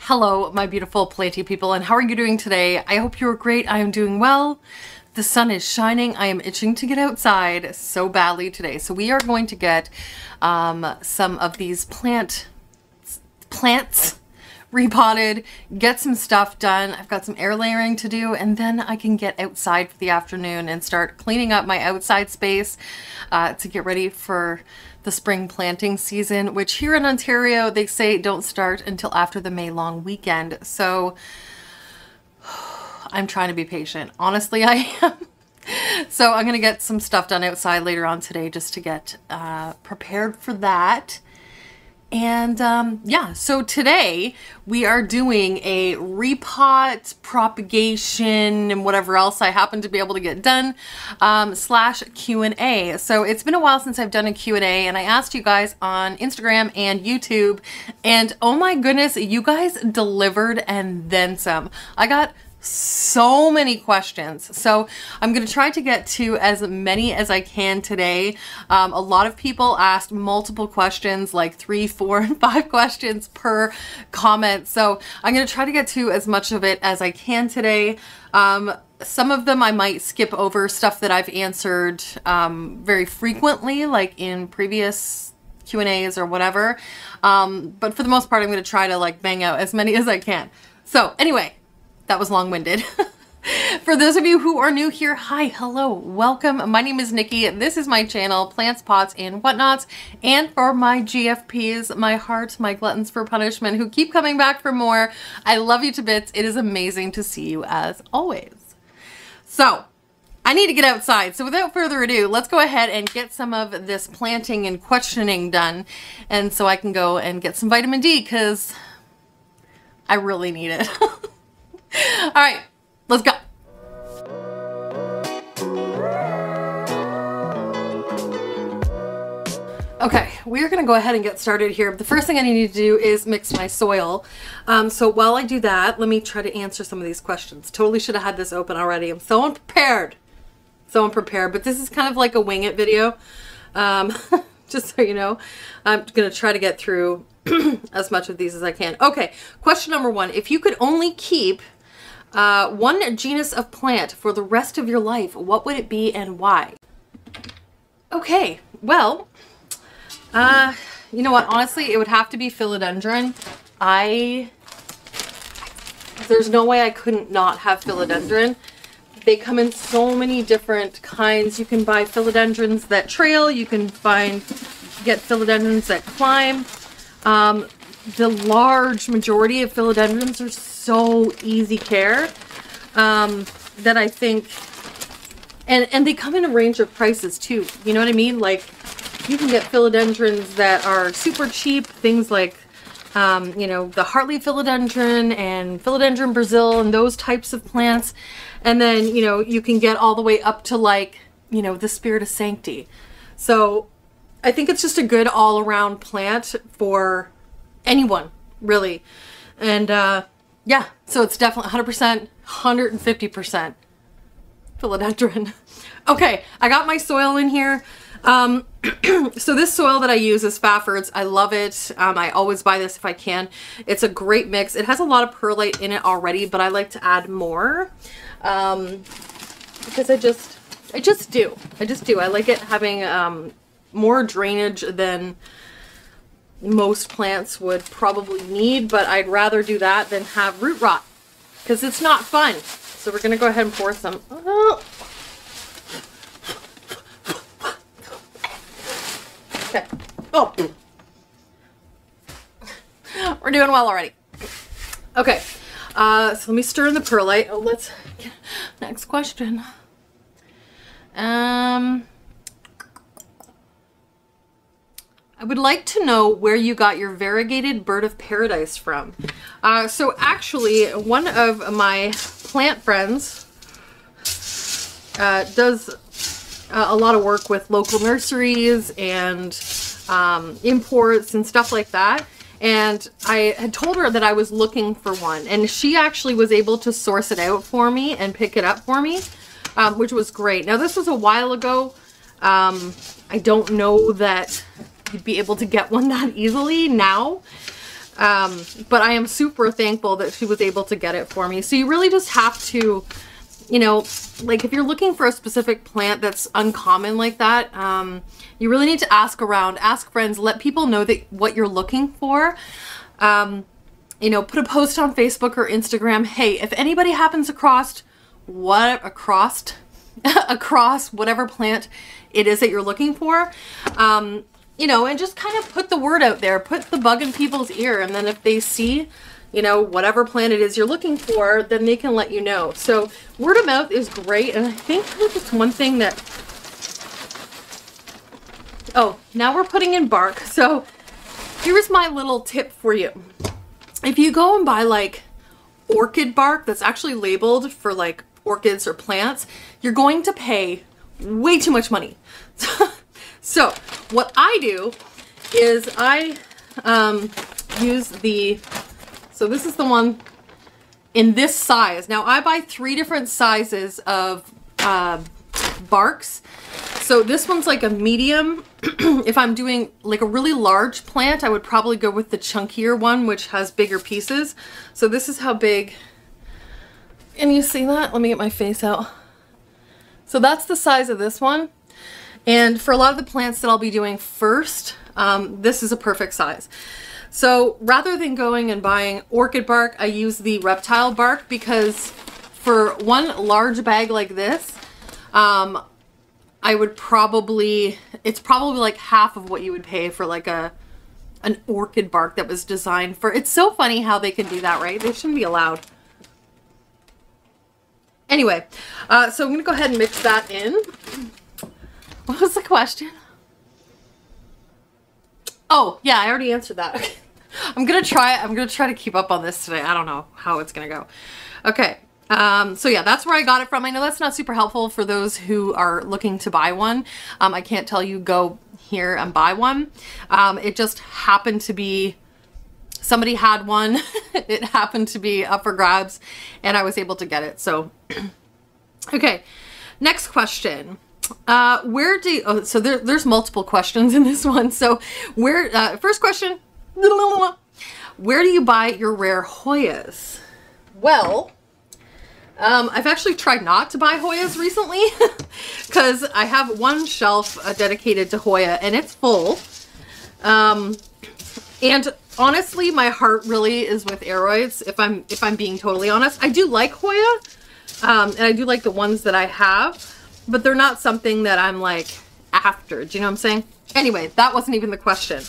Hello, my beautiful planty people, and how are you doing today? I hope you're great. I am doing well. The sun is shining. I am itching to get outside so badly today. So we are going to get some of these plants repotted, get some stuff done. I've got some air layering to do, and then I can get outside for the afternoon and start cleaning up my outside space to get ready for the spring planting season, which here in Ontario, they say don't start until after the May long weekend. So I'm trying to be patient. Honestly, I am. So I'm going to get some stuff done outside later on today just to get prepared for that. And yeah, so today we are doing a repot, propagation, and whatever else I happen to be able to get done, slash Q&A. So it's been a while since I've done a Q&A, and I asked you guys on Instagram and YouTube, and oh my goodness, you guys delivered and then some. I got so many questions, so I'm going to try to get to as many as I can today. A lot of people asked multiple questions, like 3, 4, and 5 questions per comment, so I'm going to try to get to as much of it as I can today. Some of them I might skip over, stuff that I've answered very frequently, like in previous Q&As or whatever, but for the most part I'm going to try to like bang out as many as I can. So anyway, that was long-winded. For those of you who are new here, hi, hello, welcome. My name is Nikki. This is my channel, Plants, Pots, and Whatnots. And for my GFPs, my hearts, my gluttons for punishment, who keep coming back for more, I love you to bits. It is amazing to see you as always. So, I need to get outside. So without further ado, let's go ahead and get some of this planting and questioning done. And so I can go and get some vitamin D, because I really need it. All right, let's go. Okay, we're gonna go ahead and get started here. The first thing I need to do is mix my soil. So while I do that, let me try to answer some of these questions. Totally should have had this open already. I'm so unprepared. So unprepared, but this is kind of like a wing it video. Just so you know, I'm gonna try to get through as much of these as I can. Okay, question number 1. If you could only keep one genus of plant for the rest of your life, what would it be and why? Okay, well, you know what, honestly, it would have to be philodendron. There's no way I couldn't not have philodendron. They come in so many different kinds. You can buy philodendrons that trail, you can get philodendrons that climb. The large majority of philodendrons are so easy care that I think, and they come in a range of prices too. You know what I mean? Like, you can get philodendrons that are super cheap, things like, you know, the Hartley philodendron and philodendron Brazil and those types of plants. And then, you know, you can get all the way up to like, you know, the Spirit of Sanctity. So I think it's just a good all-around plant for anyone, really. And yeah, so it's definitely 100%, 150% philodendron. Okay, I got my soil in here. So this soil that I use is Fafford's. I love it. I always buy this if I can. It's a great mix. It has a lot of perlite in it already, but I like to add more because I just do. I like it having more drainage than most plants would probably need, but I'd rather do that than have root rot because it's not fun. So we're gonna go ahead and pour some. Okay. Oh, we're doing well already. Okay, so let me stir in the perlite. Oh, let's get next question. I would like to know where you got your variegated bird of paradise from. So actually, one of my plant friends does a lot of work with local nurseries and imports and stuff like that. And I had told her that I was looking for one, and she actually was able to source it out for me and pick it up for me, which was great. Now, this was a while ago. I don't know that you'd be able to get one that easily now. But I am super thankful that she was able to get it for me. So you really just have to, you know, like if you're looking for a specific plant that's uncommon like that, you really need to ask around, ask friends, let people know that what you're looking for. You know, put a post on Facebook or Instagram. Hey, if anybody happens across across whatever plant it is that you're looking for, you know, and just kind of put the word out there, put the bug in people's ear. And then if they see, you know, whatever plant it is you're looking for, then they can let you know. So word of mouth is great. And I think it's one thing that, oh, now we're putting in bark. So here's my little tip for you. If you go and buy like orchid bark that's actually labeled for like orchids or plants, you're going to pay way too much money. So what I do is I use so this is the one in this size. Now I buy 3 different sizes of barks. So this one's like a medium. If I'm doing like a really large plant, I would probably go with the chunkier one, which has bigger pieces. So this is how big. Can you see that? Let me get my face out. So that's the size of this one. And for a lot of the plants that I'll be doing first, this is a perfect size. So rather than going and buying orchid bark, I use the reptile bark because for one large bag like this, I would probably, it's probably like half of what you would pay for like an orchid bark that was designed for, it's so funny how they can do that, right? They shouldn't be allowed. Anyway, so I'm going to go ahead and mix that in. What was the question? Oh, yeah, I already answered that. I'm going to try to keep up on this today. I don't know how it's going to go. Okay. So yeah, that's where I got it from. I know that's not super helpful for those who are looking to buy one. I can't tell you go here and buy one. It just happened to be, somebody had one. It happened to be up for grabs and I was able to get it. So, okay. Next question. So there's multiple questions in this one. So first question, where do you buy your rare Hoyas? Well, I've actually tried not to buy Hoyas recently because I have one shelf dedicated to Hoya and it's full. And honestly, my heart really is with aroids. If I'm being totally honest, I do like Hoya, and I do like the ones that I have, but they're not something that I'm like after. Do you know what I'm saying? Anyway, that wasn't even the question.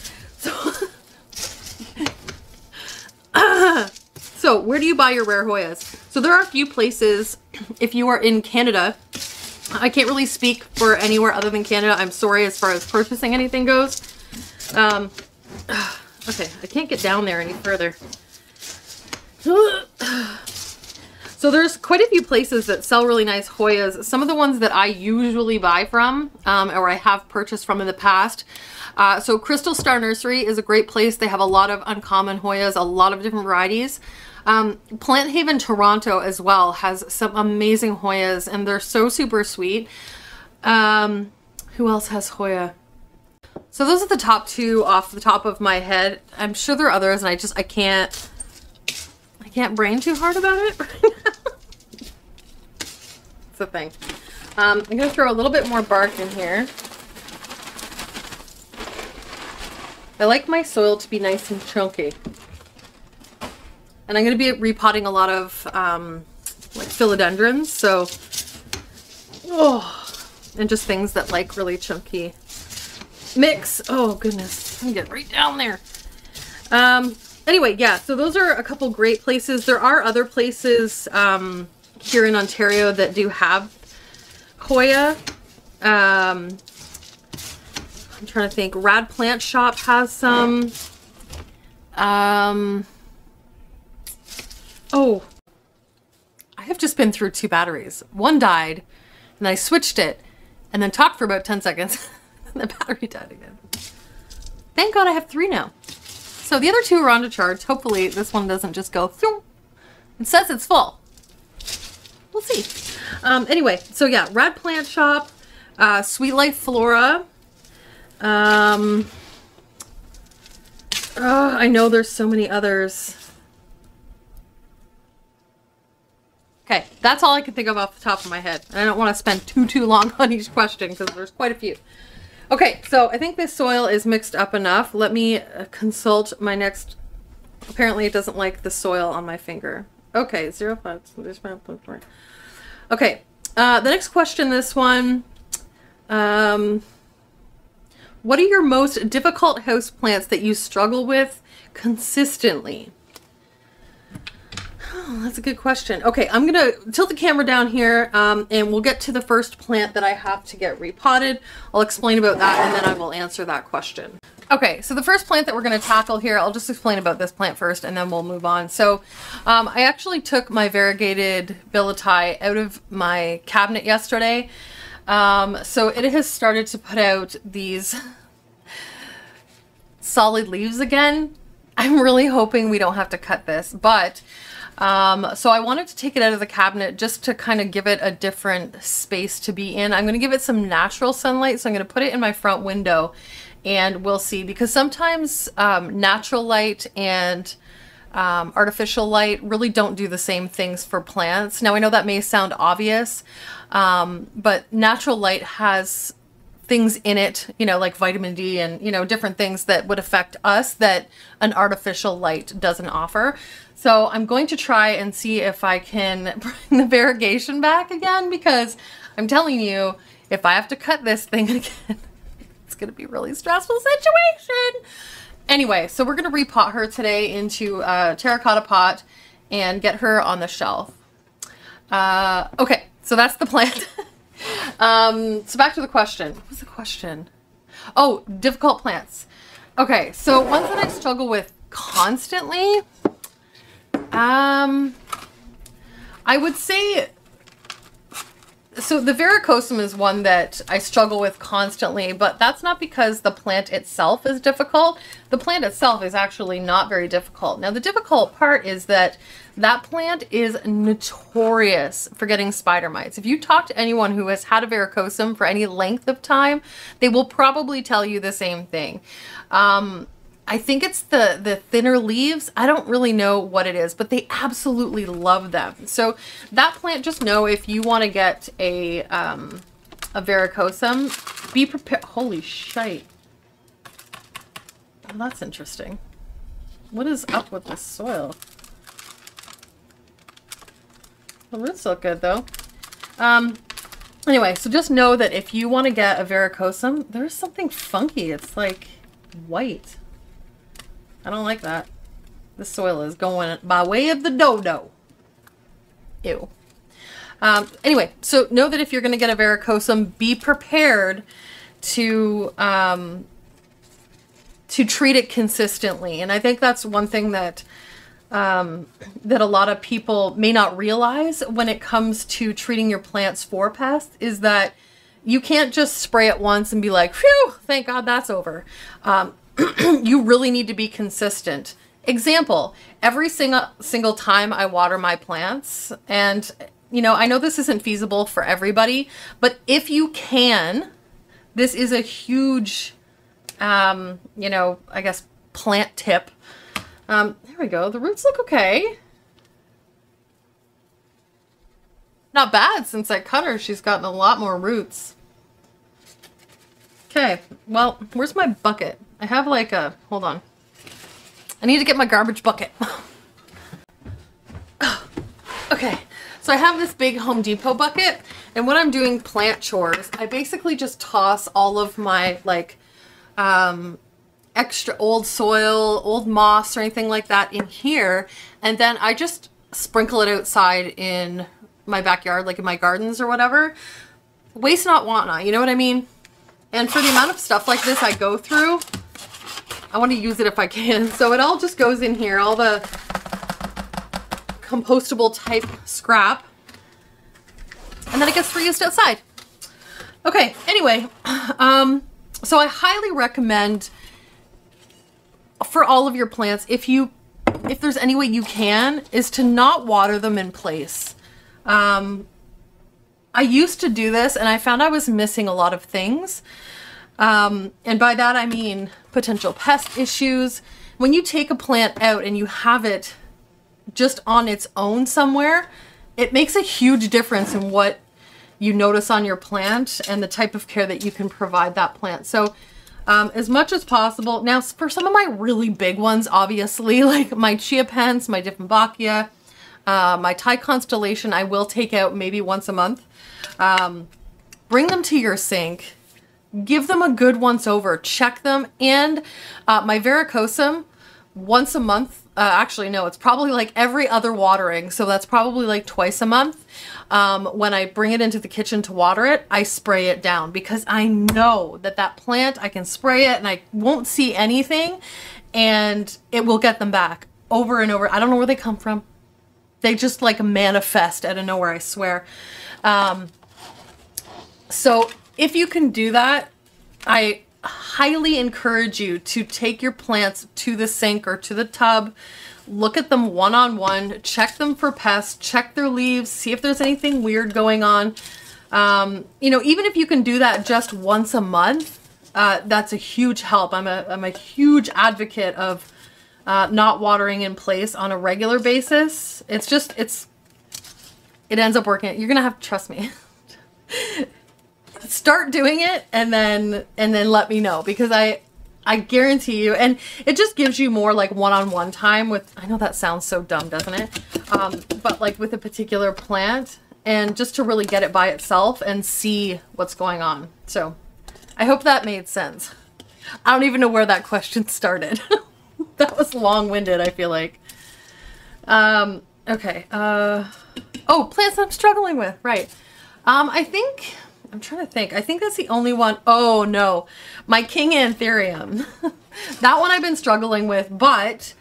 So where do you buy your rare Hoyas? So there are a few places. If you are in Canada, I can't really speak for anywhere other than Canada. I'm sorry as far as purchasing anything goes. Okay, I can't get down there any further. So there's quite a few places that sell really nice Hoyas. Some of the ones that I usually buy from, or I have purchased from in the past. So Crystal Star Nursery is a great place. They have a lot of uncommon Hoyas, a lot of different varieties. Plant Haven Toronto as well has some amazing Hoyas and they're so super sweet. Who else has Hoya? So those are the top 2 off the top of my head. I'm sure there are others and I can't brain too hard about it right now. It's the thing. I'm going to throw a little bit more bark in here. I like my soil to be nice and chunky. And I'm going to be repotting a lot of like philodendrons, so and just things that like really chunky mix. Oh goodness, I'm getting right down there. Anyway, yeah, so those are a couple great places. There are other places here in Ontario that do have Hoya. I'm trying to think. Rad Plant Shop has some. Oh, I have just been through 2 batteries. One died, and I switched it, and then talked for about 10 seconds, and the battery died again. Thank God I have 3 now. So the other 2 are on to charge. Hopefully this one doesn't just go, it says it's full. We'll see. Anyway, so yeah, Rad Plant Shop, Sweet Life Flora, I know there's so many others. Okay, that's all I can think of off the top of my head. And I don't want to spend too long on each question because there's quite a few. Okay, so I think this soil is mixed up enough. Let me consult my next... Apparently it doesn't like the soil on my finger. Okay, 0.5. Okay, the next question, this one. What are your most difficult houseplants that you struggle with consistently? Oh, that's a good question. Okay, I'm gonna tilt the camera down here and we'll get to the first plant that I have to get repotted. I'll explain about that and then I will answer that question. Okay, so the first plant that we're gonna tackle here, I'll just explain about this plant first and then we'll move on. So I actually took my Variegated Billietiae out of my cabinet yesterday. So it has started to put out these solid leaves again. I'm really hoping we don't have to cut this, but so I wanted to take it out of the cabinet just to kind of give it a different space to be in. I'm going to give it some natural sunlight, so I'm going to put it in my front window and we'll see, because sometimes natural light and artificial light really don't do the same things for plants. Now I know that may sound obvious, but natural light has things in it, you know, like vitamin D and, you know, different things that would affect us that an artificial light doesn't offer. So I'm going to try and see if I can bring the variegation back again, because I'm telling you, if I have to cut this thing again, it's going to be a really stressful situation. Anyway, so we're going to repot her today into a terracotta pot and get her on the shelf. Okay, so that's the plant. So back to the question. What was the question? Oh, difficult plants. Okay, so ones that I struggle with constantly, I would say, so the varicosum is one that I struggle with constantly, but that's not because the plant itself is difficult. The plant itself is actually not very difficult. Now the difficult part is that that plant is notorious for getting spider mites. If you talk to anyone who has had a varicosum for any length of time, they will probably tell you the same thing. I think it's the thinner leaves. I don't really know what it is, but they absolutely love them. So that plant, just know if you want to get a varicosum, be prepared. Holy shite. Well, that's interesting. What is up with this soil? The roots look good though. Anyway, so just know that if you want to get a varicosum, there's something funky. It's like white. I don't like that. This soil is going by way of the dodo. Ew. Anyway, so know that if you're going to get a varicosum, be prepared to treat it consistently. And I think that's one thing that that a lot of people may not realize when it comes to treating your plants for pests, is that you can't just spray it once and be like, phew, thank God that's over. You really need to be consistent. Example, every single time I water my plants, and you know, I know this isn't feasible for everybody, but if you can, this is a huge, you know, I guess plant tip. There we go. The roots look okay. Not bad since I cut her. She's gotten a lot more roots. Okay, well, where's my bucket? I have like a, hold on. I need to get my garbage bucket. Okay, so I have this big Home Depot bucket, and when I'm doing plant chores, I basically just toss all of my like extra old soil, old moss or anything like that in here, and then I just sprinkle it outside in my backyard, like in my gardens or whatever. Waste not, want not, you know what I mean? And for the amount of stuff like this I go through, I want to use it if I can. So it all just goes in here, all the compostable type scrap, and then it gets reused outside. Okay, anyway, so I highly recommend for all of your plants, if there's any way you can, is to not water them in place. I used to do this and I found I was missing a lot of things. And by that I mean potential pest issues, when you take a plant out and you have it just on its own somewhere, it makes a huge difference in what you notice on your plant and the type of care that you can provide that plant. So as much as possible. Now, for some of my really big ones, obviously, like my Chia Pens, my Dieffenbachia, my Thai Constellation, I will take out maybe once a month. Bring them to your sink. Give them a good once over. Check them. And my Varicosum, once a month. Actually, no, it's probably like every other watering. So that's probably like twice a month. When I bring it into the kitchen to water it, I spray it down because I know that that plant, I can spray it and I won't see anything and it will get them back over and over. I don't know where they come from. They just like manifest out of nowhere, I swear. So if you can do that, I highly encourage you to take your plants to the sink or to the tub, look at them one-on-one, check them for pests, check their leaves, see if there's anything weird going on. You know, even if you can do that just once a month, that's a huge help. I'm a huge advocate of not watering in place on a regular basis. It's just, it ends up working. You're gonna have to trust me. Start doing it and then let me know, because I guarantee you, and it just gives you more like one-on-one time with, I know that sounds so dumb, doesn't it? But like with a particular plant, and just to really get it by itself and see what's going on. So I hope that made sense. I don't even know where that question started. That was long-winded, I feel like. Okay. Oh, plants I'm struggling with, right. I'm trying to think. I think that's the only one. Oh no, my King Anthurium. That one I've been struggling with, but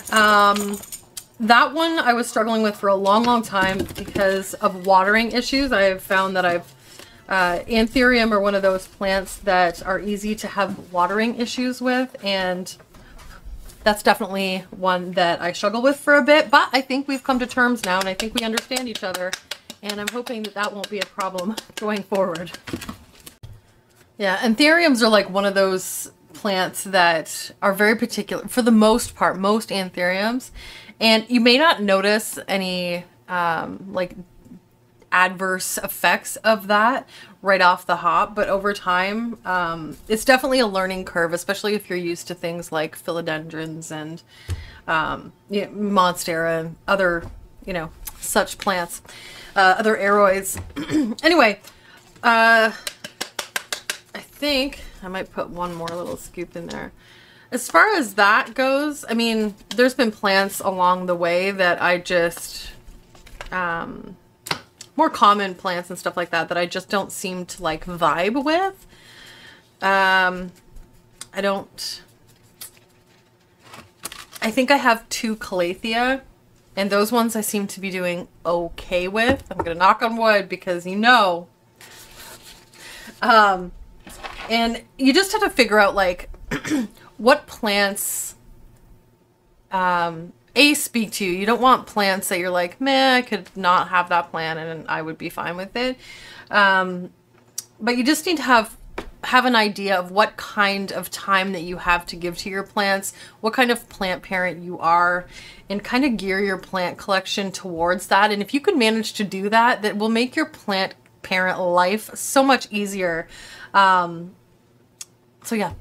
that one I was struggling with for a long time because of watering issues. I have found that Anthurium are one of those plants that are easy to have watering issues with, and that's definitely one that I struggle with for a bit, but I think we've come to terms now and I think we understand each other. And I'm hoping that that won't be a problem going forward. Yeah, anthuriums are like one of those plants that are very particular, for the most part, most anthuriums. And you may not notice any like adverse effects of that right off the hop, but over time, it's definitely a learning curve, especially if you're used to things like philodendrons and monstera and other, you know, such plants. Other aroids. Anyway, I think I might put one more little scoop in there. As far as that goes, I mean, there's been plants along the way that I just, more common plants and stuff like that, that I just don't seem to like vibe with. I think I have 2 Calathea. And those ones I seem to be doing okay with. I'm going to knock on wood because you know. And you just have to figure out like what plants speak to you. You don't want plants that you're like, meh, I could not have that plant and I would be fine with it. But you just need to have an idea of what kind of time that you have to give to your plants, what kind of plant parent you are, and kind of gear your plant collection towards that. And if you can manage to do that, that will make your plant parent life so much easier. So yeah,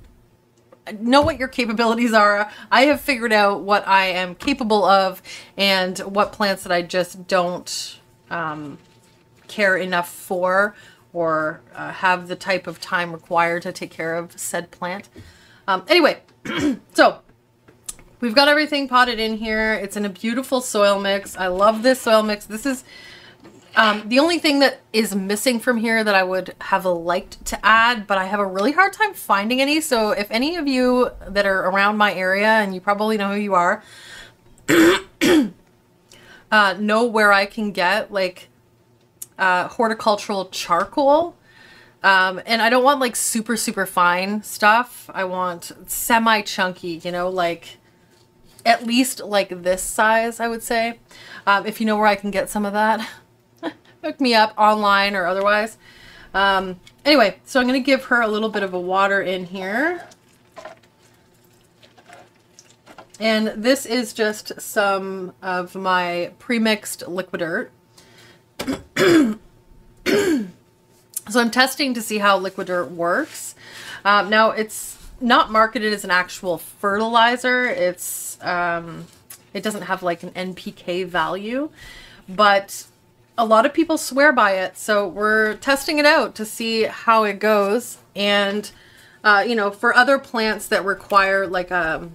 know what your capabilities are. I have figured out what I am capable of and what plants that I just don't care enough for, or have the type of time required to take care of said plant. Anyway, so we've got everything potted in here. It's in a beautiful soil mix. I love this soil mix. This is the only thing that is missing from here that I would have liked to add, but I have a really hard time finding any. So if any of you that are around my area, and you probably know who you are, know where I can get like horticultural charcoal, and I don't want like super fine stuff. I want semi chunky, you know, like at least like this size, I would say. If you know where I can get some of that, hook me up online or otherwise. Anyway, so I'm going to give her a little bit of a water in here. And this is just some of my pre-mixed liquid dirt. So I'm testing to see how liquid dirt works. Now it's not marketed as an actual fertilizer. It's it doesn't have like an NPK value, but a lot of people swear by it. So we're testing it out to see how it goes. And you know, for other plants that require like a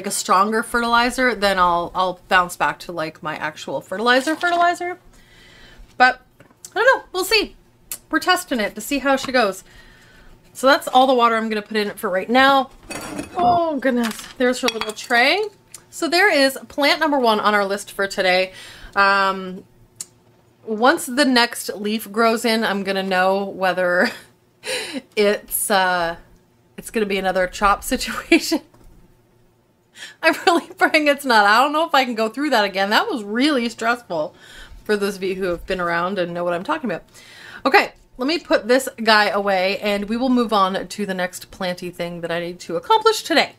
stronger fertilizer, then I'll bounce back to like my actual fertilizer. But I don't know, we'll see. We're testing it to see how she goes. So that's all the water I'm going to put in it for right now. Oh goodness, there's her little tray. So there is plant number 1 on our list for today. Once the next leaf grows in, I'm going to know whether it's going to be another chop situation. I'm really praying it's not. I don't know if I can go through that again. That was really stressful for those of you who have been around and know what I'm talking about. Okay, let me put this guy away and we will move on to the next planty thing that I need to accomplish today.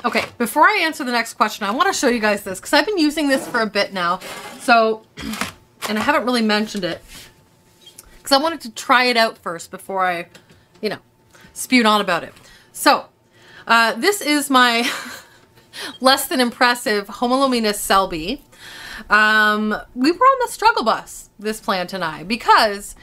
Okay, before I answer the next question, I want to show you guys this because I've been using this for a bit now. So, and I haven't really mentioned it because I wanted to try it out first before I, you know, spewed on about it. So, this is my less than impressive Homalomena Selby. We were on the struggle bus, this plant and I, because,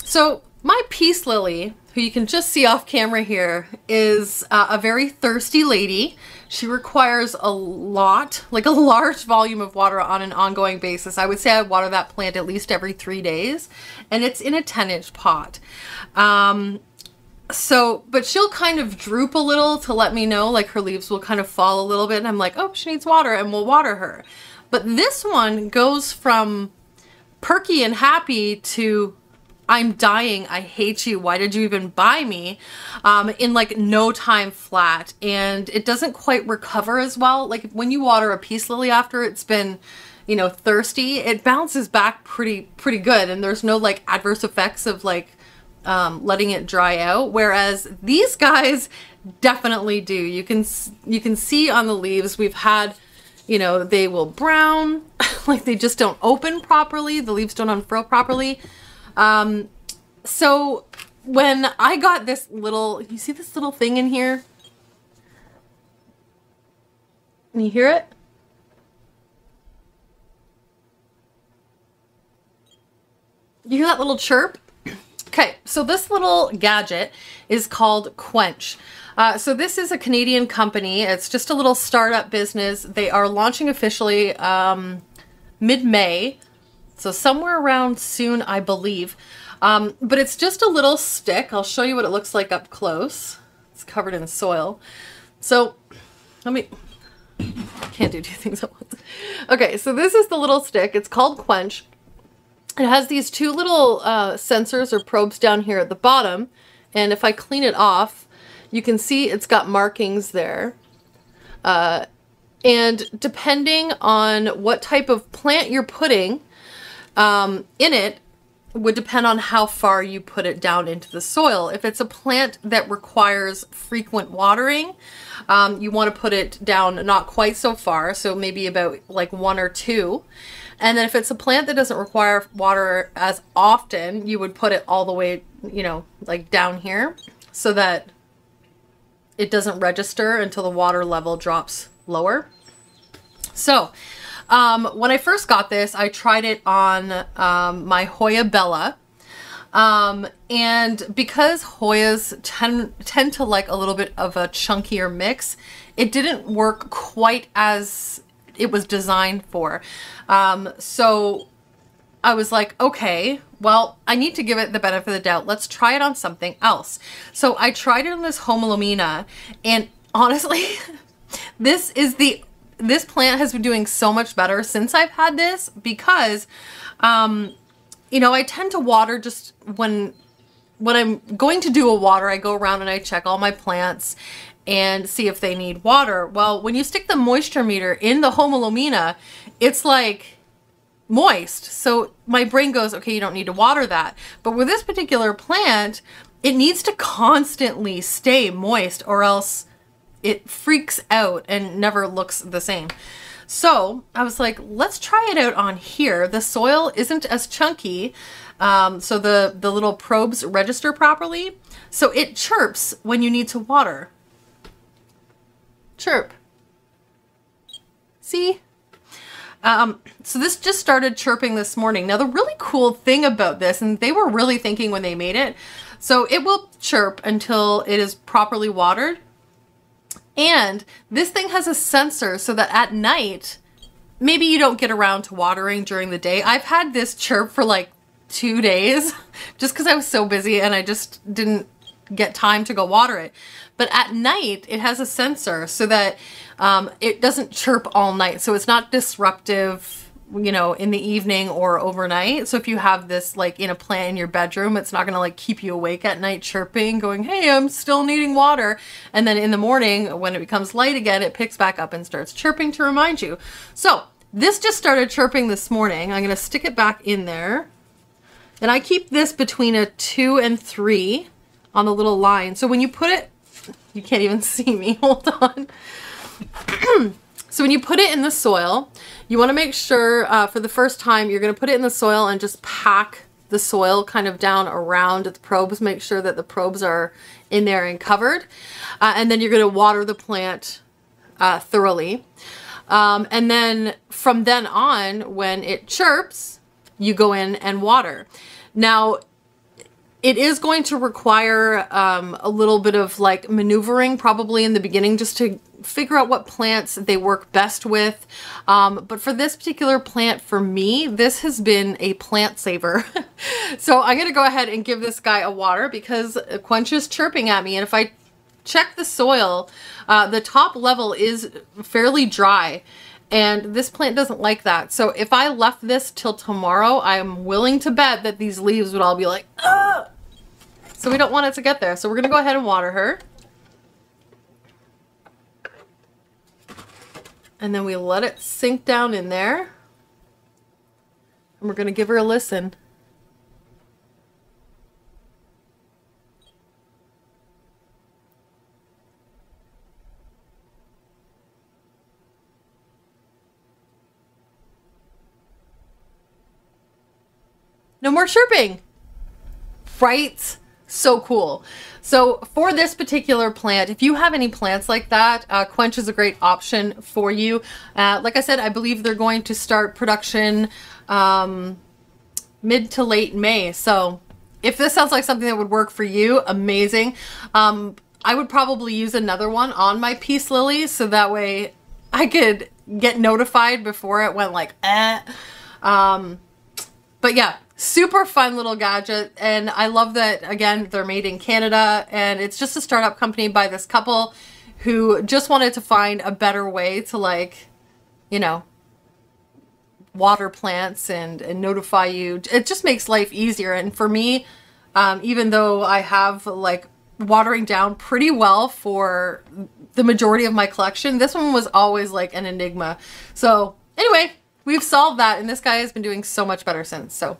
so my peace lily, who you can just see off camera here, is a very thirsty lady. She requires a lot, like a large volume of water on an ongoing basis. I would say I water that plant at least every 3 days, and it's in a 10-inch pot. But she'll kind of droop a little to let me know, like her leaves will kind of fall a little bit, and I'm like, oh, she needs water, and we'll water her. But this one goes from perky and happy to I'm dying, I hate you, why did you even buy me, in like no time flat. And it doesn't quite recover as well. Like when you water a peace lily after it's been, you know, thirsty, it bounces back pretty good, and there's no like adverse effects of like letting it dry out, whereas these guys definitely do. You can see on the leaves we've had, you know, they will brown, like they just don't open properly, the leaves don't unfurl properly. So when I got this little, you see this little thing in here? Can you hear it? You hear that little chirp? Okay, so this little gadget is called Quench. So this is a Canadian company. It's just a little startup business. They are launching officially mid-May, so somewhere around soon, I believe. But it's just a little stick. I'll show you what it looks like up close. It's covered in soil. So let me, I can't do 2 things at once. Okay, so this is the little stick. It's called Quench. It has these 2 little sensors or probes down here at the bottom. And if I clean it off, you can see it's got markings there. And depending on what type of plant you're putting in it, would depend on how far you put it down into the soil. If it's a plant that requires frequent watering, you want to put it down not quite so far, so maybe about like 1 or 2. And then if it's a plant that doesn't require water as often, you would put it all the way, you know, like down here, so that it doesn't register until the water level drops lower. So when I first got this, I tried it on my Hoya Bella. And because Hoyas tend to like a little bit of a chunkier mix, it didn't work quite as it was designed for. So I was like, okay, well, I need to give it the benefit of the doubt. Let's try it on something else. So I tried it on this Homalomena, and honestly, this plant has been doing so much better since I've had this, because, you know, I tend to water just when I'm going to do a water, I go around and I check all my plants and see if they need water. Well, when you stick the moisture meter in the Homalomena, it's like moist. So my brain goes, okay, you don't need to water that. But with this particular plant, it needs to constantly stay moist, or else it freaks out and never looks the same. So I was like, let's try it out on here. The soil isn't as chunky, so the little probes register properly. So it chirps when you need to water. Chirp. See? So this just started chirping this morning. Now the really cool thing about this, and they were really thinking when they made it, so it will chirp until it is properly watered. And this thing has a sensor so that at night, maybe you don't get around to watering during the day. I've had this chirp for like 2 days just because I was so busy and I just didn't get time to go water it. But at night, it has a sensor so that it doesn't chirp all night. So it's not disruptive, you know, in the evening or overnight. So if you have this like in a plant in your bedroom, it's not gonna like keep you awake at night chirping, going, hey, I'm still needing water. And then in the morning, when it becomes light again, it picks back up and starts chirping to remind you. So this just started chirping this morning. I'm gonna stick it back in there. And I keep this between a 2 and 3 on the little line. So when you put it, you can't even see me, hold on. So when you put it in the soil, you want to make sure for the first time you're going to put it in the soil and just pack the soil kind of down around the probes. Make sure that the probes are in there and covered. And then you're going to water the plant thoroughly. And then from then on, when it chirps, you go in and water. Now, it is going to require a little bit of like maneuvering probably in the beginning just to figure out what plants they work best with. But for this particular plant, for me, this has been a plant saver. So I'm going to go ahead and give this guy a water because Quench is chirping at me. And if I check the soil, the top level is fairly dry. And this plant doesn't like that. So if I left this till tomorrow, I'm willing to bet that these leaves would all be like, ah! So we don't want it to get there. So we're going to go ahead and water her. And then we let it sink down in there. And we're going to give her a listen. No more chirping, right? So cool. So for this particular plant, if you have any plants like that, Quench is a great option for you. Like I said, I believe they're going to start production mid to late May. So if this sounds like something that would work for you, amazing. I would probably use another one on my peace lilies so that way I could get notified before it went like, eh. But yeah, super fun little gadget, and I love that, again, they're made in Canada, and it's just a startup company by this couple who just wanted to find a better way to, like, you know, water plants and notify you. It just makes life easier, and for me, even though I have, like, watering down pretty well for the majority of my collection, this one was always, like, an enigma. So, anyway, we've solved that, and this guy has been doing so much better since, so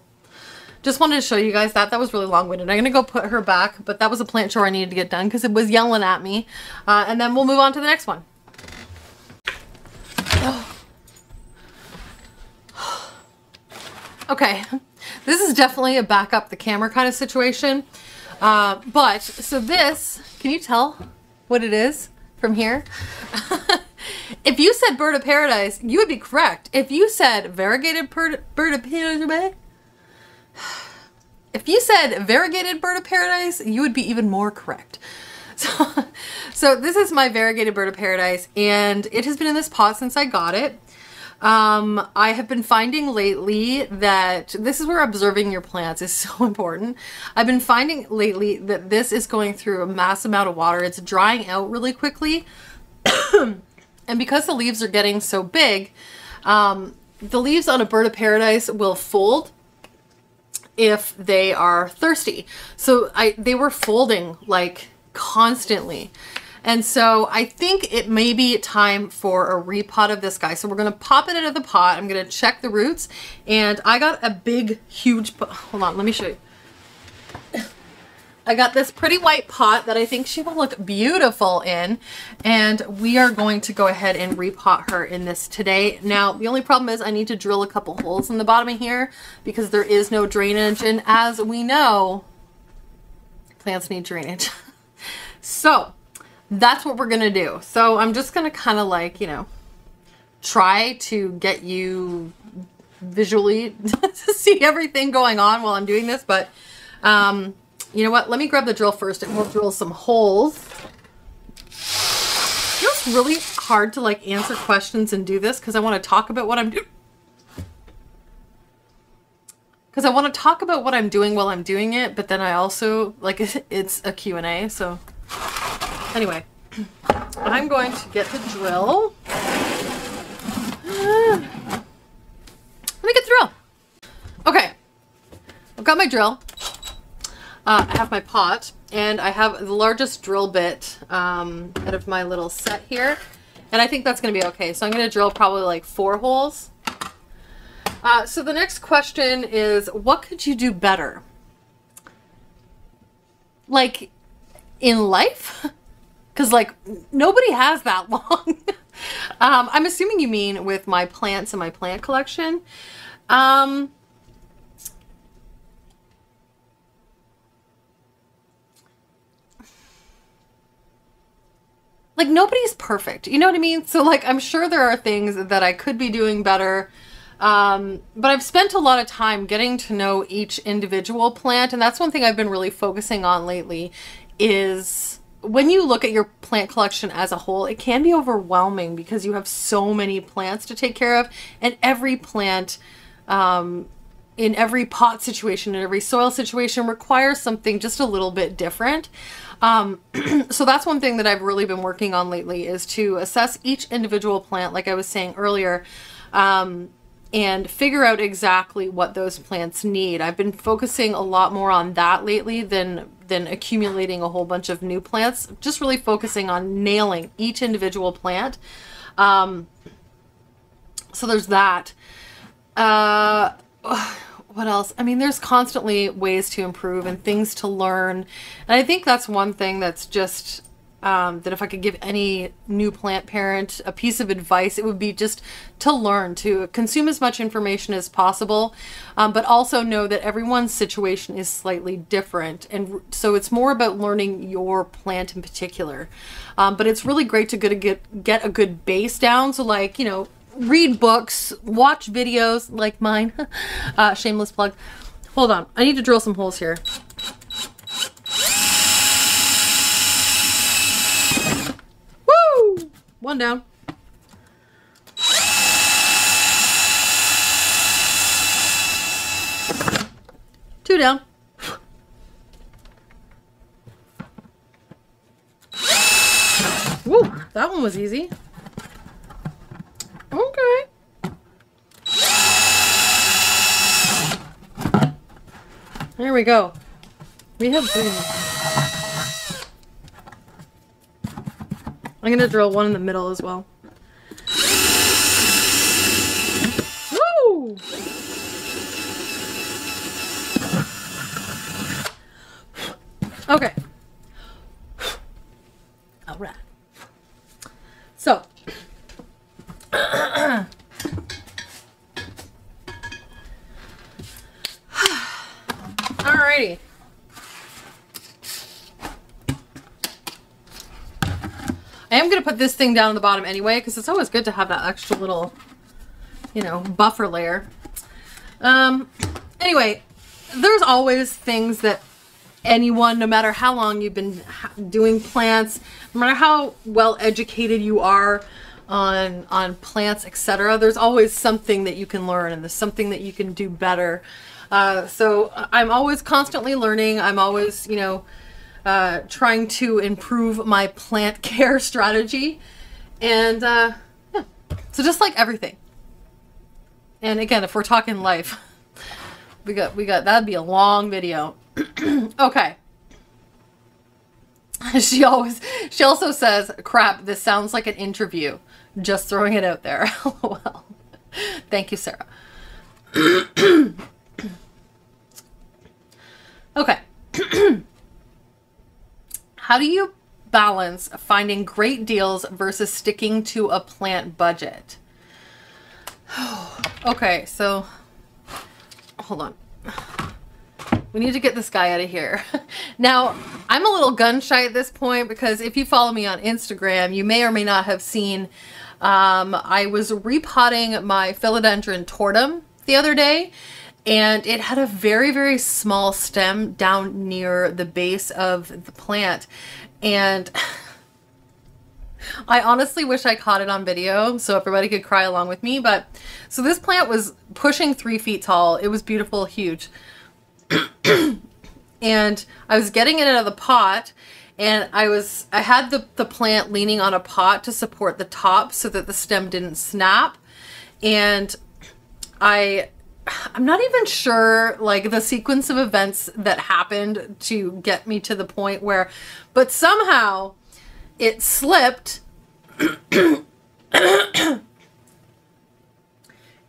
just wanted to show you guys that. That was really long-winded. I'm going to go put her back, but that was a plant chore I needed to get done because it was yelling at me. And then we'll move on to the next one. Okay, this is definitely a back up the camera kind of situation. But, so this, can you tell what it is from here? If you said bird of paradise, you would be correct. If you said variegated bird of paradise, if you said variegated bird of paradise, you would be even more correct. So this is my variegated bird of paradise, and it has been in this pot since I got it. I have been finding lately that this is where observing your plants is so important. I've been finding lately that this is going through a mass amount of water. It's drying out really quickly. And because the leaves are getting so big, the leaves on a bird of paradise will fold if they are thirsty. So they were folding like constantly. And so I think it may be time for a repot of this guy. So we're going to pop it out of the pot. I'm going to check the roots, and I got a big, huge, hold on, let me show you. I got this pretty white pot that I think she will look beautiful in, and we are going to go ahead and repot her in this today. Now, the only problem is I need to drill a couple holes in the bottom of here because there is no drainage, and as we know, plants need drainage. So that's what we're gonna do. So I'm just gonna kind of like, you know, try to get you visually to see everything going on while I'm doing this, but you know what? Let me grab the drill first and we'll drill some holes. It feels really hard to like answer questions and do this because I want to talk about what I'm doing. Because I want to talk about what I'm doing while I'm doing it, but then I also, like, it's a Q&A, so. Anyway, I'm going to get the drill. Let me get the drill. Okay, I've got my drill. I have my pot, and I have the largest drill bit out of my little set here, and I think that's going to be okay. So I'm going to drill probably like 4 holes. So the next question is, what could you do better? Like, in life? Because, like, nobody has that long. I'm assuming you mean with my plants and my plant collection. Like, nobody's perfect. You know what I mean? So, like, I'm sure there are things that I could be doing better. But I've spent a lot of time getting to know each individual plant. And that's one thing I've been really focusing on lately is when you look at your plant collection as a whole, it can be overwhelming because you have so many plants to take care of. And every plant, in every pot situation, in every soil situation requires something just a little bit different. So that's one thing that I've really been working on lately is to assess each individual plant, like I was saying earlier, and figure out exactly what those plants need. I've been focusing a lot more on that lately than accumulating a whole bunch of new plants, just really focusing on nailing each individual plant. So there's that. What else? I mean, there's constantly ways to improve and things to learn. And I think that's one thing that's just, that if I could give any new plant parent a piece of advice, it would be just to learn, to consume as much information as possible, but also know that everyone's situation is slightly different. And so it's more about learning your plant in particular. But it's really great to get a good base down. So like, you know, read books, watch videos like mine. Shameless plug. Hold on. I need to drill some holes here. Woo! One down. Two down. Woo! That one was easy. Okay. There we go. We have boom. I'm gonna drill one in the middle as well. Woo! Okay. All right. So. Alrighty. I am going to put this thing down on the bottom anyway, because it's always good to have that extra little, you know, buffer layer. Anyway, there's always things that anyone, no matter how long you've been doing plants, no matter how well educated you are on plants, etc., there's always something that you can learn and there's something that you can do better. So I'm always constantly learning. I'm always, you know, trying to improve my plant care strategy. And yeah, so just like everything. And again, if we're talking life, we got that'd be a long video. Okay. She also says, crap, this sounds like an interview. Just throwing it out there. Well, thank you, Sarah. Okay. How do you balance finding great deals versus sticking to a plant budget? Okay, so hold on. We need to get this guy out of here. Now, I'm a little gun shy at this point because if you follow me on Instagram, you may or may not have seen I was repotting my philodendron tortum the other day, and it had a very, very small stem down near the base of the plant. And I honestly wish I caught it on video so everybody could cry along with me. But so this plant was pushing 3 feet tall. It was beautiful, huge. And I was getting it out of the pot, and I had the plant leaning on a pot to support the top so that the stem didn't snap. And I'm not even sure like the sequence of events that happened to get me to the point where, but somehow it slipped.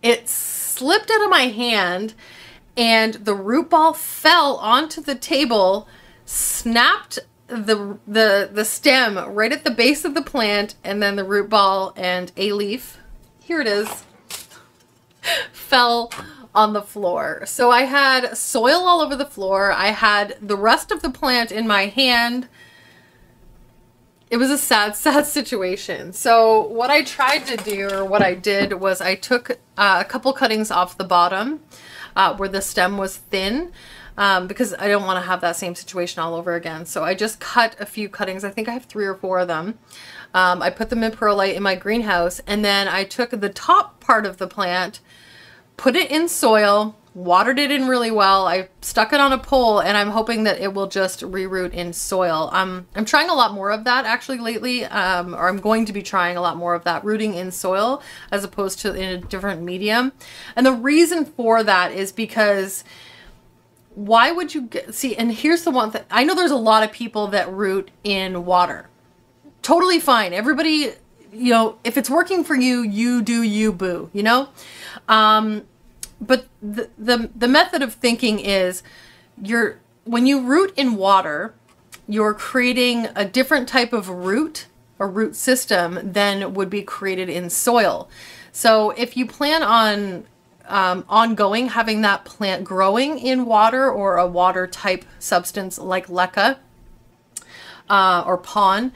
It slipped out of my hand, and the root ball fell onto the table, snapped the stem right at the base of the plant, and then the root ball and a leaf, here it is, fell on the floor. So I had soil all over the floor. I had the rest of the plant in my hand. It was a sad, sad situation. So what I tried to do, or what I did, was I took a couple cuttings off the bottom where the stem was thin, because I don't want to have that same situation all over again. So I just cut a few cuttings. I think I have 3 or 4 of them. I put them in perlite in my greenhouse, and then I took the top part of the plant, put it in soil, watered it in really well. I stuck it on a pole, and I'm hoping that it will just reroot in soil. I'm trying a lot more of that actually lately, or I'm going to be trying a lot more of that, rooting in soil as opposed to in a different medium. And the reason for that is because why would you see, and here's the one thing, I know there's a lot of people that root in water. Totally fine. Everybody, you know, if it's working for you, you do you, boo, you know? But the method of thinking is when you root in water, you're creating a different type of root or root system than would be created in soil. So if you plan on ongoing having that plant growing in water or a water type substance like leca or pon,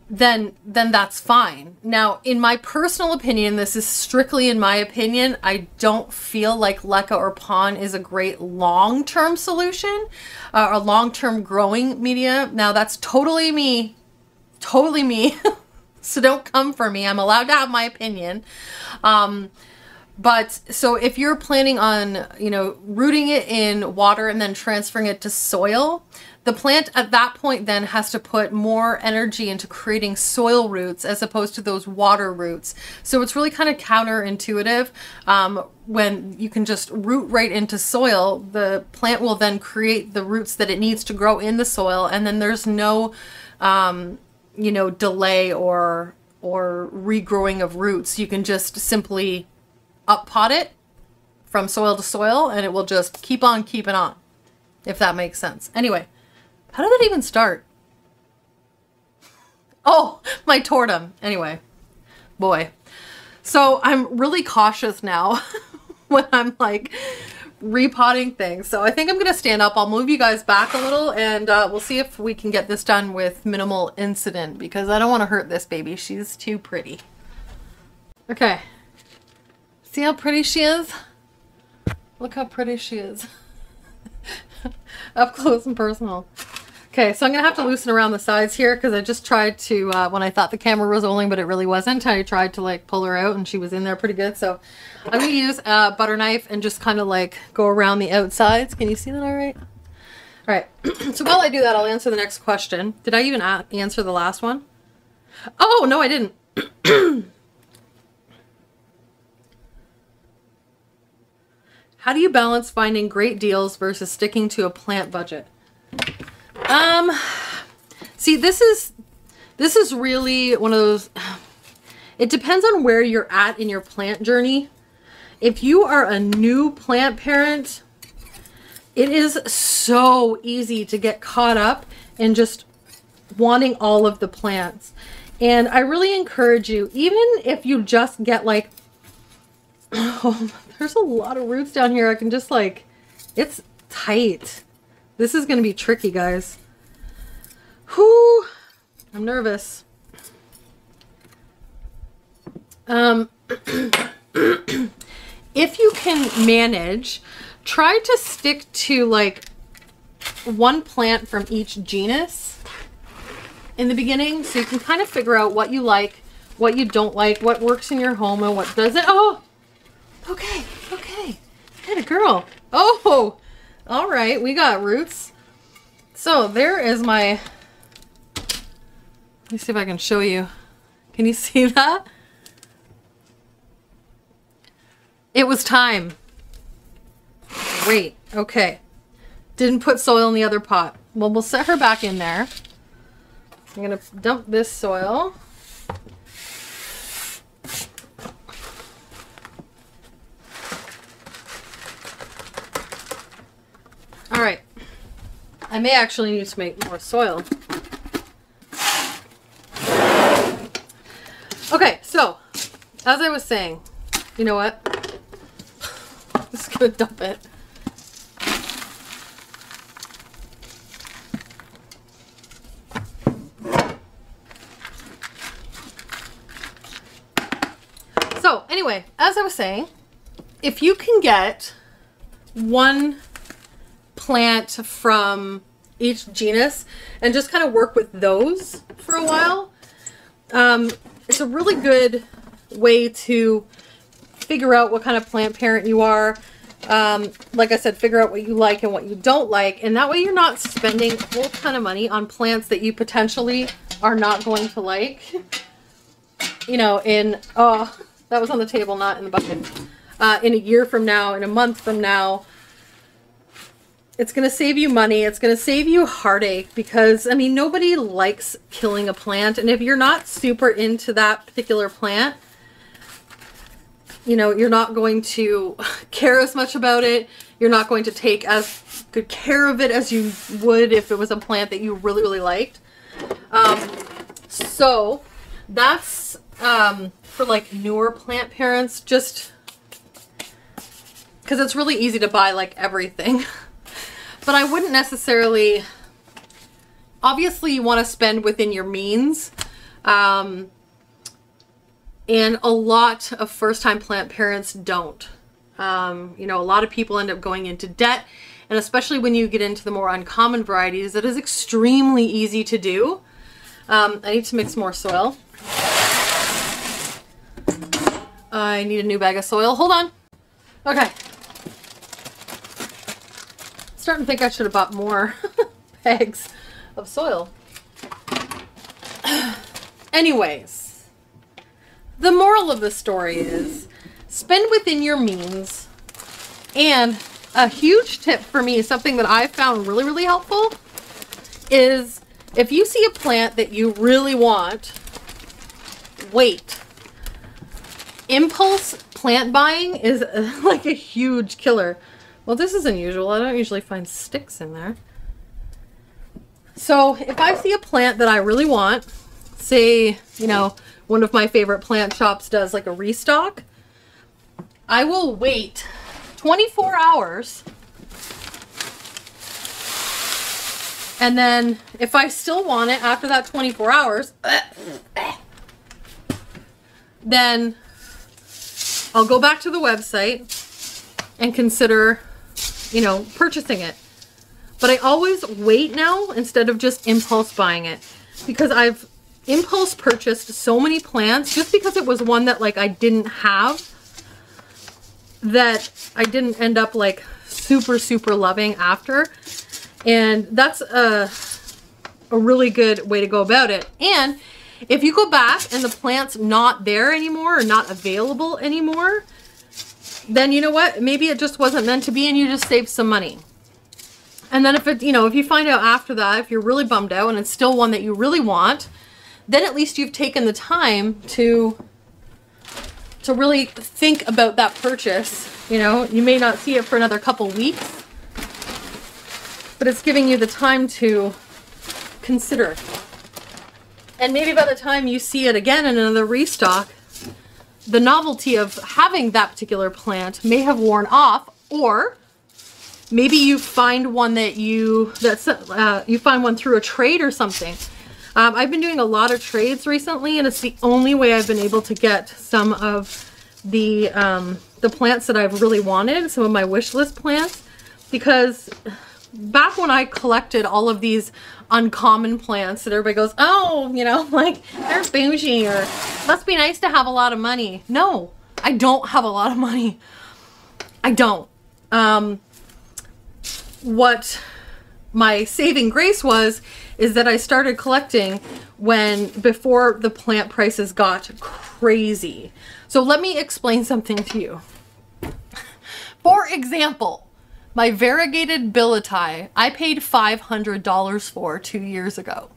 then that's fine. Now, in my personal opinion, this is strictly in my opinion, I don't feel like leca or pon is a great long-term solution, or long-term growing media. Now, that's totally me. Totally me. So don't come for me. I'm allowed to have my opinion. But so if you're planning on, you know, rooting it in water and then transferring it to soil, the plant at that point then has to put more energy into creating soil roots as opposed to those water roots. So it's really kind of counterintuitive. When you can just root right into soil, the plant will then create the roots that it needs to grow in the soil, and then there's no, you know, delay or regrowing of roots. You can just simply up pot it from soil to soil, and it will just keep on keeping on, if that makes sense. Anyway, how did that even start? Oh, my tortum. Anyway, boy. So I'm really cautious now when I'm like repotting things. So I think I'm going to stand up. I'll move you guys back a little, and we'll see if we can get this done with minimal incident, because I don't want to hurt this baby. She's too pretty. Okay. See how pretty she is? Look how pretty she is. Up close and personal. Okay, so I'm going to have to loosen around the sides here, because I just tried to, when I thought the camera was rolling, but it really wasn't, I tried to like pull her out and she was in there pretty good. So I'm going to use a butter knife and just kind of like go around the outsides. Can you see that all right? All right, so while I do that, I'll answer the next question. Did I even answer the last one? Oh, no, I didn't. How do you balance finding great deals versus sticking to a plant budget? See, this is really one of those, it depends on where you're at in your plant journey. If you are a new plant parent, it is so easy to get caught up in just wanting all of the plants. And I really encourage you, even if you just get like, oh, there's a lot of roots down here. I can just like, it's tight. This is going to be tricky, guys. Whew, I'm nervous. If you can manage, try to stick to like one plant from each genus in the beginning, so you can kind of figure out what you like, what you don't like, what works in your home and what doesn't. Oh, okay, okay. Good girl. Oh, all right, we got roots. So there is my, let me see if I can show you. Can you see that? It was time. Wait, okay. Didn't put soil in the other pot. Well, we'll set her back in there. I'm gonna dump this soil. All right. I may actually need to make more soil. Okay, so as I was saying, you know what? I'm just gonna dump it. So anyway, as I was saying, if you can get one plant from each genus and just kind of work with those for a while, it's a really good way to figure out what kind of plant parent you are. Like I said, figure out what you like and what you don't like, and that way you're not spending a whole ton of money on plants that you potentially are not going to like. You know, in, oh, that was on the table, not in the bucket. In a year from now, in a month from now, it's going to save you money. It's going to save you heartache, because, I mean, nobody likes killing a plant. And if you're not super into that particular plant, you know, you're not going to care as much about it. You're not going to take as good care of it as you would if it was a plant that you really, really liked. So that's for like newer plant parents, just because it's really easy to buy like everything. But I wouldn't necessarily, obviously you want to spend within your means. And a lot of first-time plant parents don't. You know, a lot of people end up going into debt, and especially when you get into the more uncommon varieties, it is extremely easy to do. I need to mix more soil. I need a new bag of soil. Hold on. Okay. Starting to think I should have bought more bags of soil. Anyways, the moral of the story is spend within your means. And a huge tip for me, something that I found really, really helpful, is if you see a plant that you really want, wait. Impulse plant buying is like a huge killer. Well, this is unusual. I don't usually find sticks in there. So if I see a plant that I really want, say, you know, one of my favorite plant shops does like a restock, I will wait 24 hours. And then if I still want it after that 24 hours, then I'll go back to the website and consider, you know, purchasing it. But I always wait now instead of just impulse buying it, because I've impulse purchased so many plants just because it was one that like I didn't have, that I didn't end up like super, super loving after. And that's a really good way to go about it. And if you go back and the plant's not there anymore or not available anymore, then you know what? Maybe it just wasn't meant to be and you just saved some money. And then if it, you know, if you find out after that, if you're really bummed out and it's still one that you really want, then at least you've taken the time to really think about that purchase. You know, you may not see it for another couple weeks, but it's giving you the time to consider. And maybe by the time you see it again in another restock, the novelty of having that particular plant may have worn off, or maybe you find one that you find one through a trade or something. I've been doing a lot of trades recently, and it's the only way I've been able to get some of the plants that I've really wanted, some of my wish list plants, because back when I collected all of these uncommon plants that everybody goes, oh, you know, like they're bougie or must be nice to have a lot of money. No, I don't have a lot of money. I don't. What my saving grace was is that I started collecting before the plant prices got crazy. So let me explain something to you. For example, my Variegated Billietiae, I paid $500 for 2 years ago.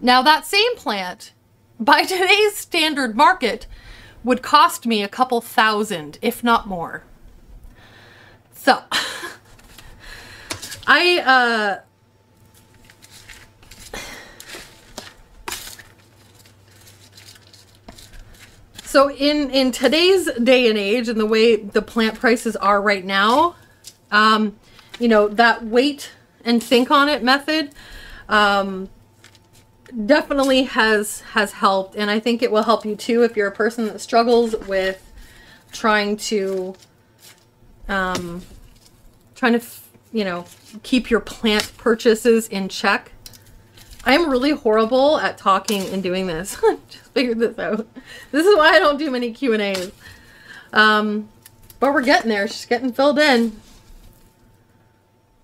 Now that same plant, by today's standard market, would cost me a couple thousand, if not more. So, So in today's day and age, and the way the plant prices are right now, you know, that wait and think on it method definitely has helped, and I think it will help you too if you're a person that struggles with trying to you know, keep your plant purchases in check. I'm really horrible at talking and doing this. I just figured this out. This is why I don't do many Q&As. But we're getting there. She's getting filled in.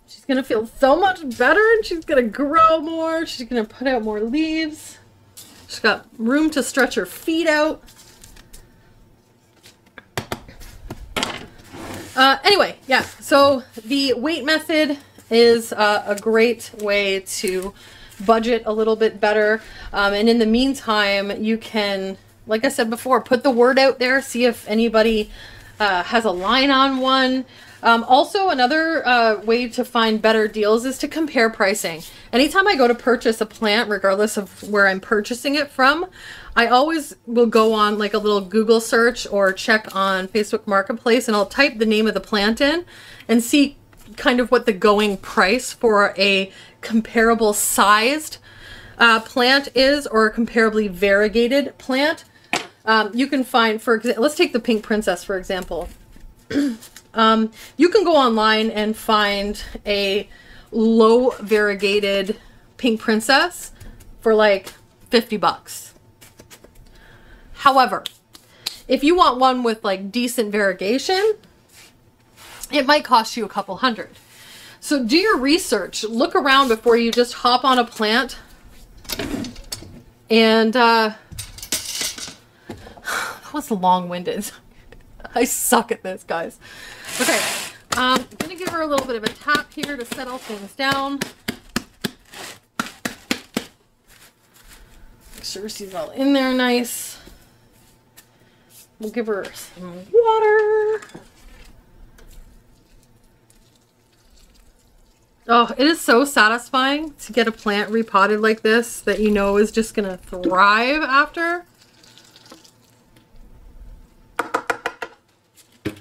She's gonna feel so much better, and she's gonna grow more. She's gonna put out more leaves. She's got room to stretch her feet out. Anyway, yeah, so the weight method is a great way to budget a little bit better. And in the meantime, you can, like I said before, put the word out there, see if anybody has a line on one. Also, another way to find better deals is to compare pricing. Anytime I go to purchase a plant, regardless of where I'm purchasing it from, I always will go on like a little Google search or check on Facebook Marketplace, and I'll type the name of the plant in and see kind of what the going price for a comparable sized plant is, or a comparably variegated plant. You can find, for example, let's take the Pink Princess for example. You can go online and find a low variegated Pink Princess for like 50 bucks. However, if you want one with like decent variegation, it might cost you a couple hundred. So do your research, look around before you just hop on a plant. And that was long-winded. I suck at this, guys. Okay, I'm gonna give her a little bit of a tap here to settle things down. Make sure she's all in there nice. We'll give her some water. Oh, it is so satisfying to get a plant repotted like this that you know is just gonna thrive after.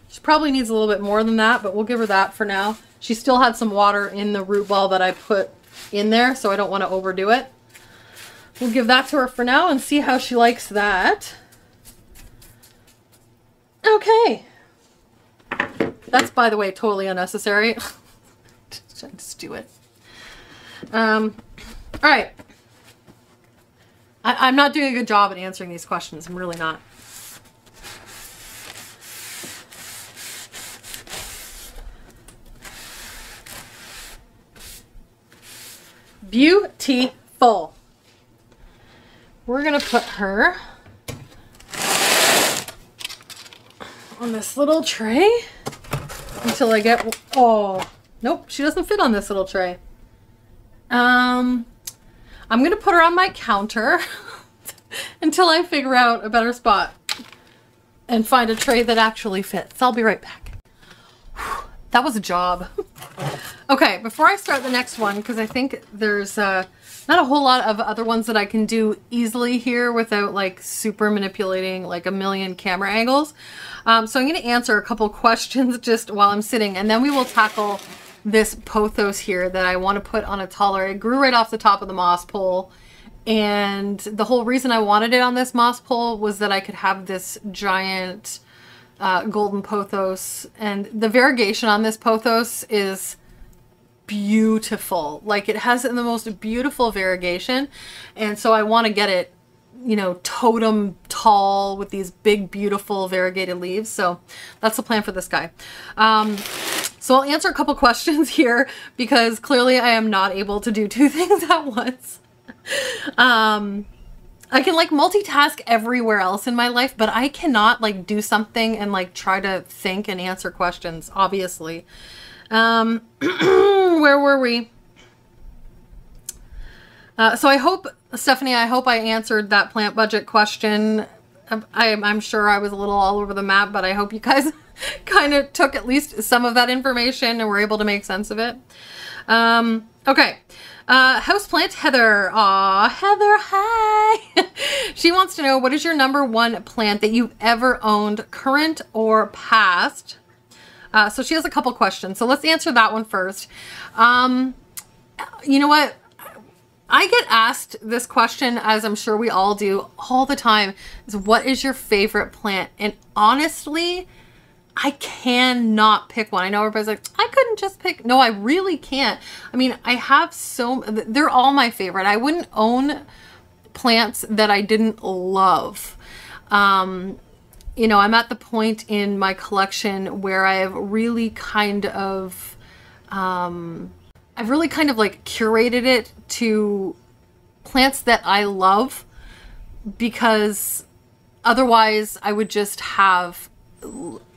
She probably needs a little bit more than that, but we'll give her that for now. She still had some water in the root ball that I put in there, so I don't want to overdo it. We'll give that to her for now and see how she likes that. Okay. That's, by the way, totally unnecessary. Just do it. All right. I'm not doing a good job at answering these questions. I'm really not. Beautiful. We're gonna put her on this little tray until I get, oh, nope, she doesn't fit on this little tray. I'm gonna put her on my counter until I figure out a better spot and find a tray that actually fits. I'll be right back. That was a job. Okay, before I start the next one, because I think there's Not a whole lot of other ones that I can do easily here without like super manipulating like a million camera angles. So I'm going to answer a couple questions just while I'm sitting, and then we will tackle this pothos here that I want to put on a taller. It grew right off the top of the moss pole, and the whole reason I wanted it on this moss pole was that I could have this giant golden pothos, and the variegation on this pothos is beautiful. Like, it has the most beautiful variegation, and so I want to get it, you know, totem tall with these big beautiful variegated leaves. So that's the plan for this guy. So I'll answer a couple questions here because clearly I am not able to do two things at once. I can like multitask everywhere else in my life, but I cannot like do something and like try to think and answer questions, obviously. Where were we? So I hope, Stephanie, I hope I answered that plant budget question. I'm sure I was a little all over the map, but I hope you guys kind of took at least some of that information and were able to make sense of it. Okay. Houseplant Heather. Aw, Heather, hi. She wants to know, what is your #1 plant that you've ever owned, current or past? So she has a couple questions. So let's answer that one first. You know what? I get asked this question, as I'm sure we all do all the time, is what is your favorite plant? And honestly, I cannot pick one. I know everybody's like, I couldn't just pick. No, I really can't. I mean, I have they're all my favorite. I wouldn't own plants that I didn't love. You know, I'm at the point in my collection where I've really kind of, like curated it to plants that I love, because otherwise I would just have,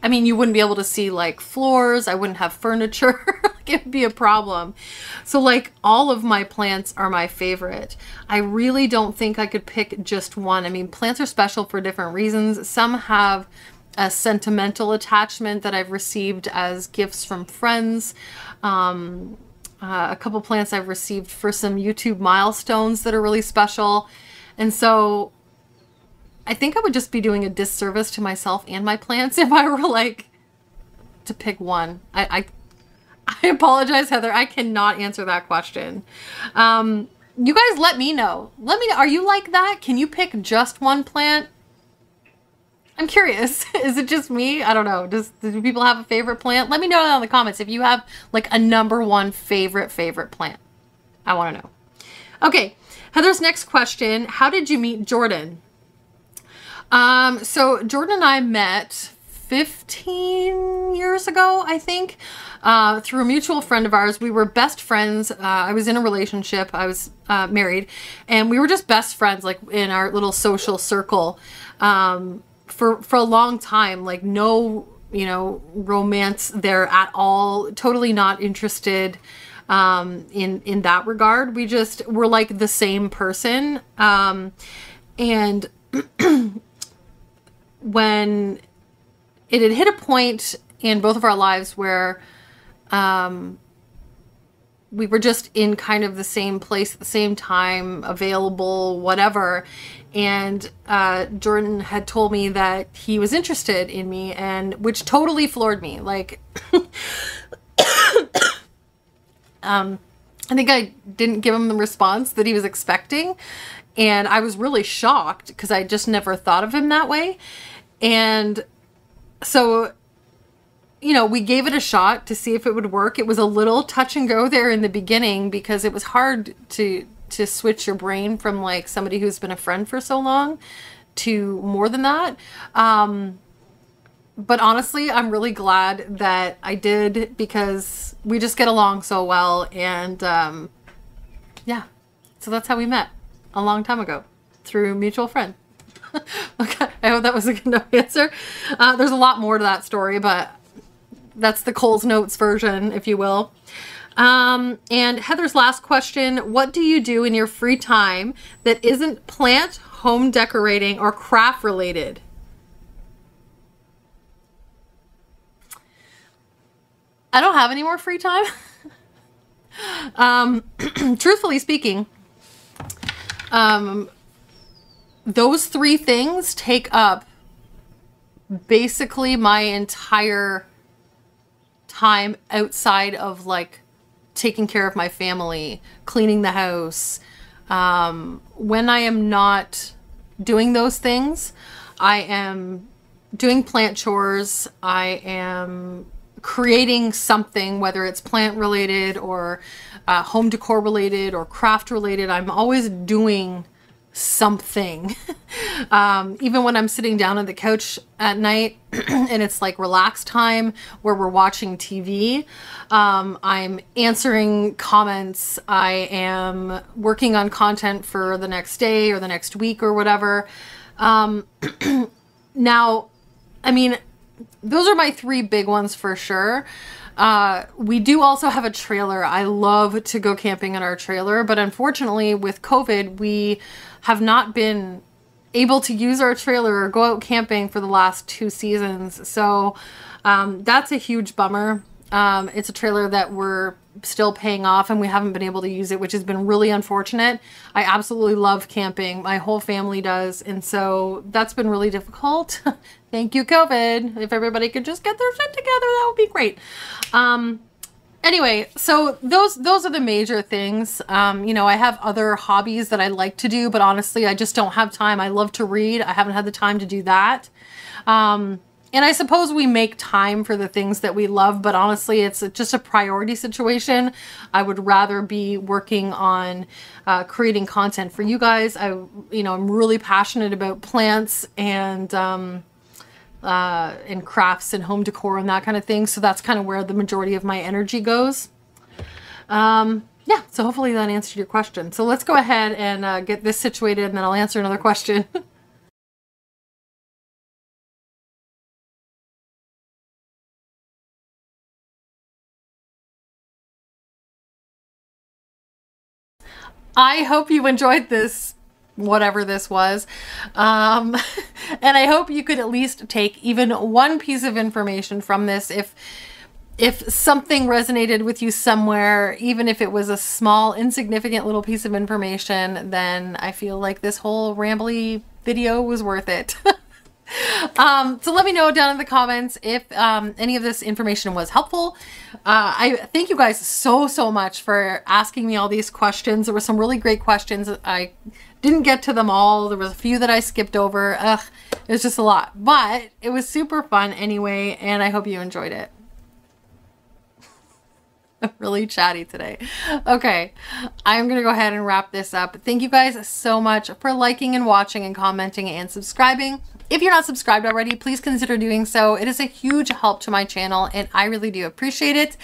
I mean, you wouldn't be able to see like floors. I wouldn't have furniture. Like, it'd be a problem. So like all of my plants are my favorite. I really don't think I could pick just one. I mean, plants are special for different reasons. Some have a sentimental attachment that I've received as gifts from friends. A couple plants I've received for some YouTube milestones that are really special. And so I think I would just be doing a disservice to myself and my plants if I were like to pick one. I apologize, Heather. I cannot answer that question. You guys let me know. Let me know. Are you like that? Can you pick just one plant? I'm curious. Is it just me? I don't know. Do people have a favorite plant? Let me know down in the comments if you have like a #1 favorite plant. I want to know. Okay. Heather's next question. How did you meet Jordan? So Jordan and I met 15 years ago, I think, through a mutual friend of ours. We were best friends. I was in a relationship. I was married, and we were just best friends, like in our little social circle, for a long time. Like, no, you know, romance there at all. Totally not interested in that regard. We just were like the same person. And when it had hit a point in both of our lives where we were just in kind of the same place at the same time, available, whatever. And Jordan had told me that he was interested in me, and which totally floored me. Like, I think I didn't give him the response that he was expecting. And I was really shocked because I just never thought of him that way. And so, you know, we gave it a shot to see if it would work. It was a little touch and go there in the beginning because it was hard to switch your brain from like somebody who's been a friend for so long to more than that. But honestly, I'm really glad that I did, because we just get along so well. And yeah, so that's how we met a long time ago, through a mutual friend. Okay, I hope that was a good enough answer. There's a lot more to that story, but that's the Cole's Notes version, if you will. And Heather's last question: what do you do in your free time that isn't plant, home decorating, or craft related? I don't have any more free time. Truthfully speaking, Those three things take up basically my entire time outside of like taking care of my family, cleaning the house. When I am not doing those things, I am doing plant chores. I am creating something, whether it's plant related or home decor related or craft related. I'm always doing something. Even when I'm sitting down on the couch at night and it's like relaxed time where we're watching TV, I'm answering comments. I am working on content for the next day or the next week or whatever. Now, I mean, those are my three big ones for sure. We do also have a trailer. I love to go camping in our trailer, but unfortunately with COVID, we have not been able to use our trailer or go out camping for the last 2 seasons. So that's a huge bummer. It's a trailer that we're still paying off and we haven't been able to use it, which has been really unfortunate. I absolutely love camping. My whole family does. And so that's been really difficult. Thank you, COVID. If everybody could just get their shit together, that would be great. Anyway, so those are the major things. You know, I have other hobbies that I like to do, but honestly, I just don't have time. I love to read. I haven't had the time to do that. And I suppose we make time for the things that we love, but honestly, it's just a priority situation. I would rather be working on creating content for you guys. I'm really passionate about plants and crafts and home decor and that kind of thing. So that's kind of where the majority of my energy goes. Yeah, so hopefully that answered your question. So let's go ahead and get this situated and then I'll answer another question. I hope you enjoyed this, whatever this was. And I hope you could at least take even one piece of information from this. If something resonated with you somewhere, even if it was a small, insignificant little piece of information, then I feel like this whole rambly video was worth it. So let me know down in the comments if any of this information was helpful. I thank you guys so much for asking me all these questions. There were some really great questions. I didn't get to them all. There was a few that I skipped over. Ugh, it was just a lot, but it was super fun anyway, and I hope you enjoyed it. I'm really chatty today. Okay, I'm gonna go ahead and wrap this up. Thank you guys so much for liking and watching and commenting and subscribing. If you're not subscribed already, please consider doing so. It is a huge help to my channel and I really do appreciate it.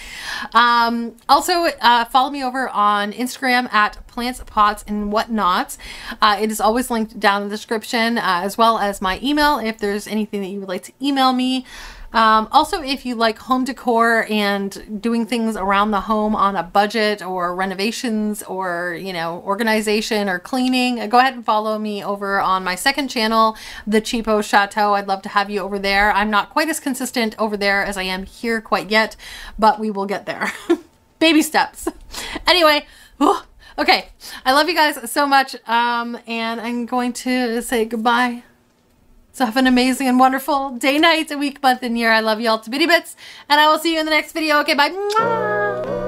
Also, follow me over on Instagram at Plants, Pots, and Whatnot. It is always linked down in the description, as well as my email if there's anything that you would like to email me. Also, if you like home decor and doing things around the home on a budget or renovations or, you know, organization or cleaning, go ahead and follow me over on my second channel, The Cheapo Chateau. I'd love to have you over there. I'm not quite as consistent over there as I am here quite yet, but we will get there. Baby steps. Anyway, okay. I love you guys so much. And I'm going to say goodbye. So have an amazing and wonderful day, night, week, month, and year. I love you all to bitty bits, and I will see you in the next video. Okay, bye. Mwah!